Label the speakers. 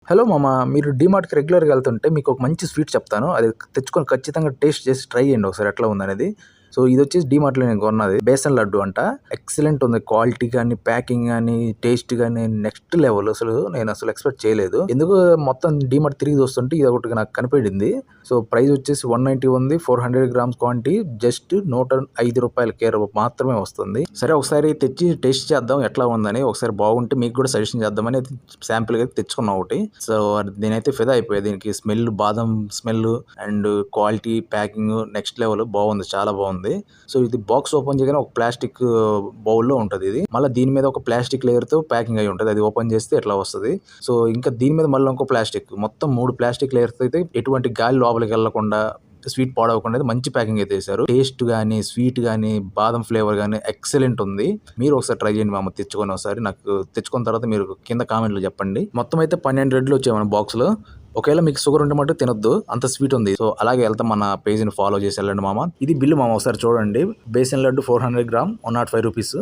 Speaker 1: Hello మామ, మీరు డీమార్ట్‌కి రెగ్యులర్‌గా వెళ్తుంటే మీకు ఒక మంచి స్వీట్ చెప్తాను. అది తెచ్చుకొని ఖచ్చితంగా టేస్ట్ చేసి ట్రై చేయండి ఒకసారి ఎట్లా ఉందనేది. సో, ఇదొచ్చేసి డీమార్ట్‌లో నేను కొన్నది. బేసన్ లడ్డు అంట. ఎక్సలెంట్ ఉంది. క్వాలిటీ గాని, ప్యాకింగ్ గాని, టేస్ట్ గాని నెక్స్ట్ లెవెల్ అసలు. నేనసలు ఎక్స్‌పెక్ట్ చేయలేదు. ఎందుకో మొత్తం డీమార్ట్ తిరిగి చూస్తుంటే ఇదొకటి నాకు కనిపడింది. సో, ప్రైస్ వచ్చేసి 190 ఉంది. 400 గ్రామ్స్ క్వాంటిటీ జస్ట్ రూ. 105 మాత్రమే వస్తుంది. సరే ఒకసారి తెచ్చి టేస్ట్ చేద్దాం ఎట్లా ఉందని. ఒకసారి బాగుంటే మీకు కూడా సజెషన్ చేద్దామని శాంపిల్‌గా తెచ్చుకున్నా ఒకటి. సో, నేనైతే ఫిదా అయిపోయా. దీనికి స్మెల్ బాదం smell and quality, packing next level బాగుంది. చాలా బాగుంది. సో, ఇది బాక్స్ ఓపెన్ చేయగానే ఒక ప్లాస్టిక్ బౌల్‌లో ఉంటది ఇది. మళ్ళీ దీని మీద ఒక ప్లాస్టిక్ లేయర్‌తో ప్యాకింగ్ అయ్యి ఉంటది. అది ఓపెన్ చేస్తే ఇట్లా వస్తది. సో, ఇంకా దీని మీద మళ్ళీ ఇంకో ప్లాస్టిక్. మొత్తం 3 ప్లాస్టిక్ లేయర్స్ అయితే ఎటువంటి గాలి లోపలికి వెళ్ళకుండా స్వీట్ పాడవకుండా మంచి ప్యాకింగ్ అయితే చేశారు. టేస్ట్ గానీ, స్వీట్ గానీ, బాదం ఫ్లేవర్ గానీ ఎక్సలెంట్ ఉంది. మీరు ఒకసారి ట్రై చేయండి మామ, తెచ్చుకొని ఒకసారి. నాకు తెచ్చుకున్న తర్వాత మీరు కింద కామెంట్లు చెప్పండి. మొత్తం అయితే 12 రెడ్లు వచ్చాయి మన బాక్స్‌లో. ఒకవేళ మీకు షుగర్ ఉంటే మటుకు తినొద్దు, అంత స్వీట్ ఉంది. సో, అలాగే వెళ్తాం, మన పేజ్‌ని ఫాలో చేసి వెళ్ళండి మామ. ఇది బిల్లు మామ, ఒకసారి చూడండి. Besan laddu 400 gram, 105 rupees.